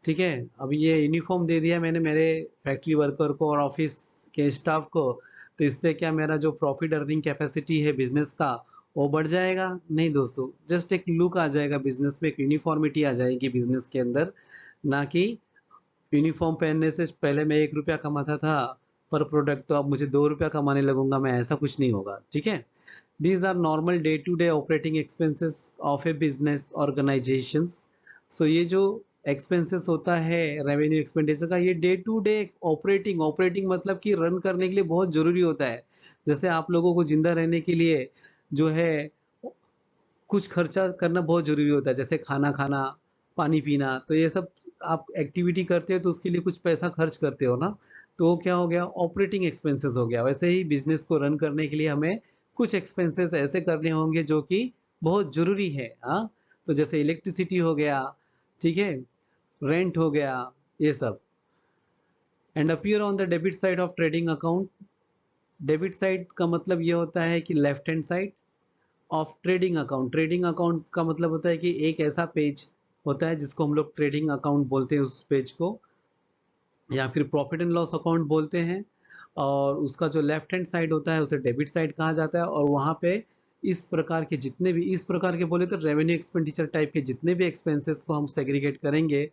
ठीक है। अब ये यूनिफॉर्म दे दिया मैंने मेरे फैक्ट्री वर्कर को और ऑफिस के स्टाफ को, तो इससे क्या मेरा जो प्रॉफिट अर्निंग कैपेसिटी है बिजनेस का वो बढ़ जाएगा? नहीं दोस्तों, जस्ट एक लुक आ जाएगा बिजनेस में, एक यूनिफॉर्मिटी आ जाएगी बिजनेस के अंदर, ना कि यूनिफॉर्म पहनने से पहले मैं 1 रुपया कमाता था, पर प्रोडक्ट, तो अब मुझे 2 रुपया कमाने लगूंगा मैं, ऐसा कुछ नहीं होगा, ठीक है। These are normal day-to-day operating expenses of a business organizations. So ये जो expenses होता है revenue expenditure का, ये day to day operating मतलब कि रन करने के लिए बहुत जरूरी होता है। जैसे आप लोगों को जिंदा रहने के लिए जो है कुछ खर्चा करना बहुत जरूरी होता है, जैसे खाना खाना, पानी पीना, तो ये सब आप एक्टिविटी करते हो तो उसके लिए कुछ पैसा खर्च करते हो ना, तो वो क्या हो गया, ऑपरेटिंग एक्सपेंसेस हो गया। वैसे ही बिजनेस को रन करने के लिए हमें कुछ एक्सपेंसेस ऐसे करने होंगे जो कि बहुत जरूरी है, हाँ। तो जैसे इलेक्ट्रिसिटी हो गया, ठीक है, रेंट हो गया, ये सब। And appear on the debit side of trading account. Debit side का मतलब ये होता है कि left hand side of trading account. Trading account का मतलब होता है कि एक ऐसा पेज होता है जिसको हम लोग ट्रेडिंग अकाउंट बोलते हैं, उस पेज को, या फिर प्रॉफिट एंड लॉस अकाउंट बोलते हैं। और उसका जो लेफ्ट हैंड साइड होता है उसे डेबिट साइड कहा जाता है। और वहाँ पे इस प्रकार के जितने भी, इस प्रकार के बोले तो रेवेन्यू एक्सपेंडिचर टाइप के जितने भी एक्सपेंसेस को हम सेग्रीगेट करेंगे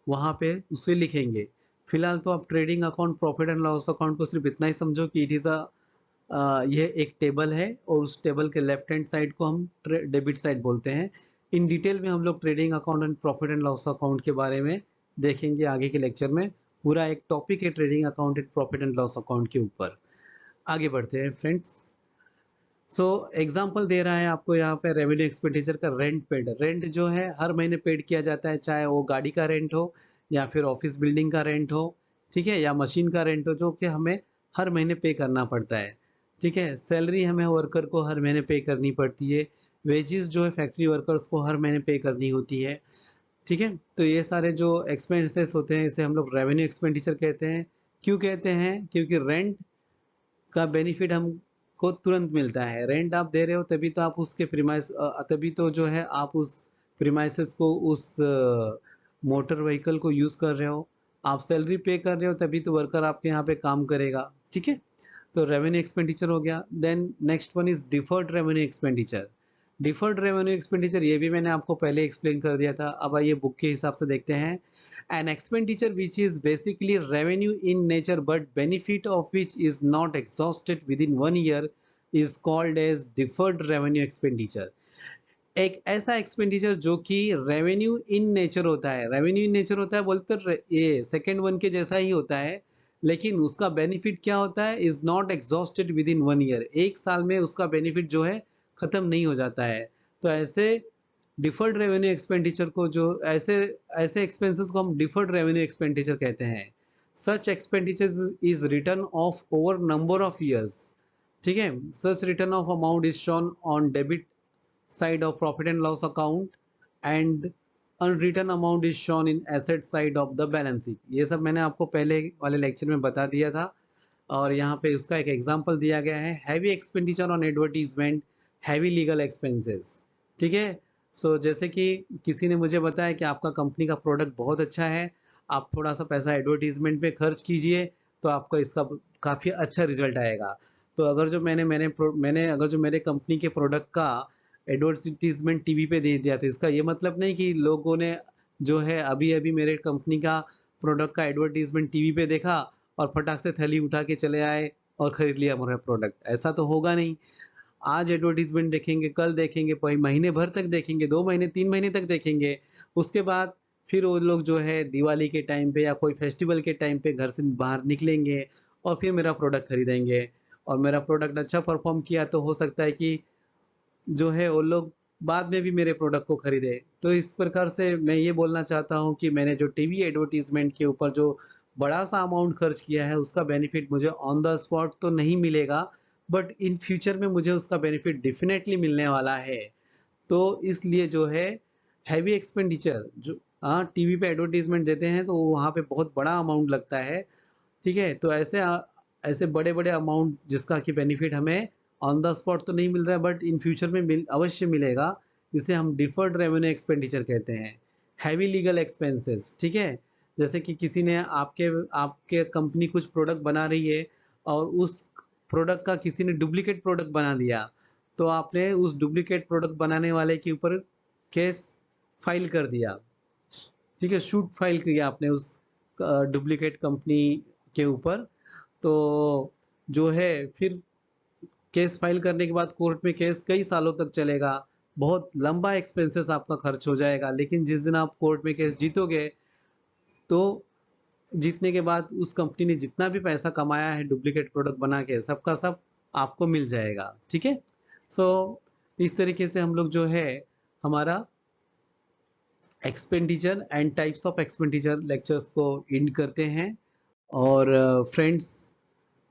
वहाँ पे उसे लिखेंगे। फिलहाल तो आप trading account, profit and loss account को सिर्फ इतना ही समझो कि इट इज़ यह एक टेबल है और उस टेबल के लेफ्ट हैंड साइड को हम डेबिट साइड बोलते हैं। इन डिटेल में हम लोग trading account and profit and loss account के बारे में देखेंगे आगे के लेक्चर में। पूरा एक टॉपिक है trading account and profit and loss account के ऊपर। आगे बढ़ते हैं फ्रेंड्स। सो एग्जांपल दे रहा है आपको यहाँ पे रेवेन्यू एक्सपेंडिचर का। रेंट पेड, रेंट जो है हर महीने पेड किया जाता है, चाहे वो गाड़ी का रेंट हो या फिर ऑफिस बिल्डिंग का रेंट हो, ठीक है, या मशीन का रेंट हो, जो कि हमें हर महीने पे करना पड़ता है, ठीक है। सैलरी हमें वर्कर को हर महीने पे करनी पड़ती है। वेजेस जो है फैक्ट्री वर्कर्स को हर महीने पे करनी होती है, ठीक है। तो ये सारे जो एक्सपेंसेस होते हैं इसे हम लोग रेवेन्यू एक्सपेंडिचर कहते हैं। क्यों कहते हैं? क्योंकि रेंट का बेनिफिट हमको तुरंत मिलता है। रेंट आप दे रहे हो तभी तो आप उसके प्रीमाइस, तभी तो जो है आप उस प्रीमाइसेस को, उस मोटर व्हीकल को यूज कर रहे हो। आप सैलरी पे कर रहे हो तभी तो वर्कर आपके यहाँ पे काम करेगा, ठीक है। तो रेवेन्यू एक्सपेंडिचर हो गया। Then next one is deferred revenue expenditure. Deferred revenue expenditure ये भी मैंने आपको पहले एक्सप्लेन कर दिया था। अब आइए बुक के हिसाब से देखते हैं। An expenditure which is basically revenue in nature but benefit of which is not exhausted within 1 year is called as deferred revenue expenditure. एक ऐसा एक्सपेंडिचर जो कि रेवेन्यू इन नेचर होता है, रेवेन्यू इन नेचर होता है बोलते ये सेकेंड वन के जैसा ही होता है, लेकिन उसका बेनिफिट क्या होता है, is not exhausted with in 1 year. एक साल में उसका बेनिफिट जो है खत्म नहीं हो जाता है। तो ऐसे डिफर्ड रेवेन्यू एक्सपेंडिचर को, जो ऐसे ऐसे एक्सपेंसेस को हम डिफर्ड रेवेन्यू एक्सपेंडिचर कहते हैं। Such expenditure is return of over number of years, ठीक है। Such return of amount is shown on debit side of profit and loss account and unwritten amount is shown in asset side of the balance sheet। ये सब मैंने आपको पहले वाले lecture में बता दिया था। और यहाँ पे उसका एक एग्जांपल दिया गया है, heavy expenditure on advertisement, heavy legal expenses, ठीक है। सो जैसे कि किसी ने मुझे बताया कि आपका कंपनी का प्रोडक्ट बहुत अच्छा है, आप थोड़ा सा पैसा एडवर्टीजमेंट पे खर्च कीजिए तो आपको इसका काफ़ी अच्छा रिजल्ट आएगा। तो अगर जो मैंने अगर जो मेरे कंपनी के प्रोडक्ट का एडवर्टीजमेंट टीवी पे दे दिया था, इसका ये मतलब नहीं कि लोगों ने जो है अभी अभी मेरे कंपनी का प्रोडक्ट का एडवर्टीजमेंट टीवी पे देखा और फटाक से थैली उठा के चले आए और खरीद लिया मेरा प्रोडक्ट। ऐसा तो होगा नहीं। आज एडवर्टीजमेंट देखेंगे, कल देखेंगे, कोई महीने भर तक देखेंगे, 2 महीने 3 महीने तक देखेंगे। उसके बाद फिर वो लोग जो है दिवाली के टाइम पे या कोई फेस्टिवल के टाइम पे घर से बाहर निकलेंगे और फिर मेरा प्रोडक्ट खरीदेंगे। और मेरा प्रोडक्ट अच्छा परफॉर्म किया तो हो सकता है कि जो है वो लोग बाद में भी मेरे प्रोडक्ट को खरीदे। तो इस प्रकार से मैं ये बोलना चाहता हूँ कि मैंने जो टीवी एडवर्टीजमेंट के ऊपर जो बड़ा सा अमाउंट खर्च किया है उसका बेनिफिट मुझे ऑन द स्पॉट तो नहीं मिलेगा, बट इन फ्यूचर में मुझे उसका बेनिफिट डेफिनेटली मिलने वाला है। तो इसलिए जो है हैवी एक्सपेंडिचर, जो हाँ टीवी पे एडवर्टीजमेंट देते हैं तो वहाँ पे बहुत बड़ा अमाउंट लगता है, ठीक है। तो ऐसे ऐसे बड़े बड़े अमाउंट जिसका कि बेनिफिट हमें ऑन द स्पॉट तो नहीं मिल रहा है बट इन फ्यूचर में अवश्य मिलेगा, जिसे हम डिफर्ड रेवेन्यू एक्सपेंडिचर कहते हैं। हैवी लीगल एक्सपेंसेस, ठीक है। जैसे कि किसी ने आपके आपके कंपनी कुछ प्रोडक्ट बना रही है और उस प्रोडक्ट का किसी ने डुप्लीकेट प्रोडक्ट बना दिया, तो आपने उस डुप्लीकेट प्रोडक्ट बनाने वाले के ऊपर केस फाइल कर दिया, ठीक है, शूट फाइल किया आपने उस डुप्लीकेट कंपनी के ऊपर। तो जो है फिर केस फाइल करने के बाद कोर्ट में केस कई सालों तक चलेगा, बहुत लंबा एक्सपेंसेस आपका खर्च हो जाएगा। लेकिन जिस दिन आप कोर्ट में केस जीतोगे, तो जीतने के बाद उस कंपनी ने जितना भी पैसा कमाया है डुप्लीकेट प्रोडक्ट बना के, सबका सब आपको मिल जाएगा। ठीक है। सो इस तरीके से हम लोग जो है हमारा expenditure and types of expenditure lectures को एंड करते हैं। और friends,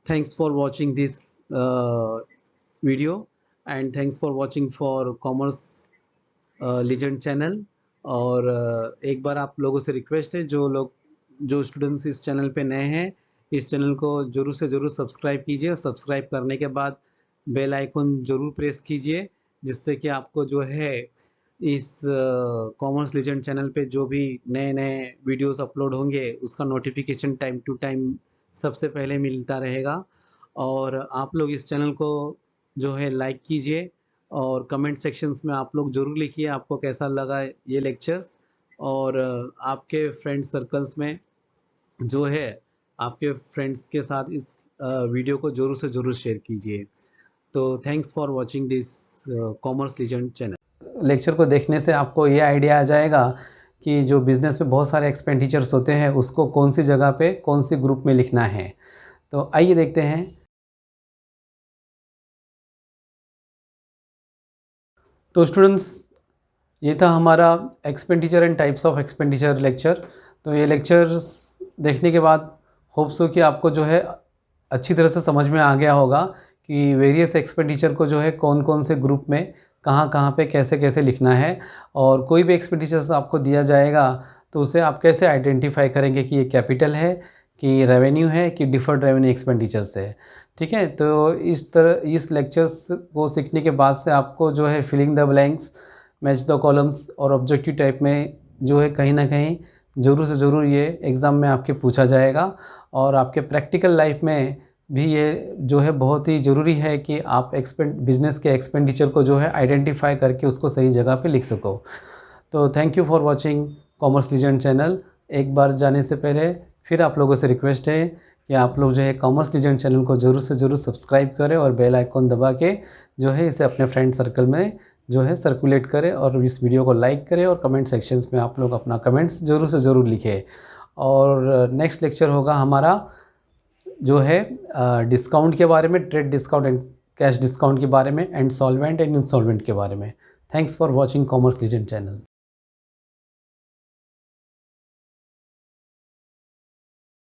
thanks for watching this video, and thanks for watching for commerce legend channel। और एक बार आप लोगों से रिक्वेस्ट है, जो स्टूडेंट्स इस चैनल पे नए हैं, इस चैनल को ज़रूर से ज़रूर सब्सक्राइब कीजिए, और सब्सक्राइब करने के बाद बेल आइकन ज़रूर प्रेस कीजिए, जिससे कि आपको जो है इस कॉमर्स लेजेंड चैनल पे जो भी नए नए वीडियोस अपलोड होंगे उसका नोटिफिकेशन टाइम टू टाइम सबसे पहले मिलता रहेगा। और आप लोग इस चैनल को जो है लाइक कीजिए, और कमेंट सेक्शंस में आप लोग ज़रूर लिखिए आपको कैसा लगा ये लेक्चर्स। और आपके फ्रेंड सर्कल्स में जो है आपके फ्रेंड्स के साथ इस वीडियो को ज़रूर से ज़रूर शेयर कीजिए। तो thanks for watching this commerce legend channel. Lecture को देखने से आपको ये आइडिया आ जाएगा कि जो बिज़नेस में बहुत सारे एक्सपेंडिचर्स होते हैं उसको कौन सी जगह पे कौन सी ग्रुप में लिखना है। तो आइए देखते हैं। तो स्टूडेंट्स, ये था हमारा expenditure and types of expenditure lecture. तो ये लेक्चर्स देखने के बाद होप्स हो कि आपको जो है अच्छी तरह से समझ में आ गया होगा कि वेरियस एक्सपेंडिचर को जो है कौन कौन से ग्रुप में कहाँ कहाँ पे कैसे कैसे लिखना है। और कोई भी एक्सपेंडिचर्स आपको दिया जाएगा तो उसे आप कैसे आइडेंटिफाई करेंगे कि ये कैपिटल है, कि रेवेन्यू है, कि डिफर्ड रेवेन्यू एक्सपेंडिचर्स है। ठीक है। तो इस तरह इस लेक्चर्स को सीखने के बाद से आपको जो है filling the blanks, match the columns और ऑब्जेक्टिव टाइप में जो है कहीं ना कहीं ज़रूर से ज़रूर ये एग्ज़ाम में आपके पूछा जाएगा। और आपके प्रैक्टिकल लाइफ में भी ये जो है बहुत ही ज़रूरी है कि आप बिज़नेस के एक्सपेंडिचर को जो है आइडेंटिफाई करके उसको सही जगह पे लिख सको। तो thank you for watching commerce legend channel. एक बार जाने से पहले फिर आप लोगों से रिक्वेस्ट है कि आप लोग जो है कॉमर्स लीजेंड चैनल को ज़रूर से ज़रूर सब्सक्राइब करें और बेल आइकॉन दबा के जो है इसे अपने फ्रेंड सर्कल में जो है सर्कुलेट करें, और इस वीडियो को लाइक करें, और कमेंट सेक्शंस में आप लोग अपना कमेंट्स ज़रूर से ज़रूर लिखें। और नेक्स्ट लेक्चर होगा हमारा जो है डिस्काउंट के बारे में, trade discount and cash discount के बारे में, एंड सॉल्वेंट एंड इंसॉल्वेंट के बारे में। Thanks for watching commerce legend channel.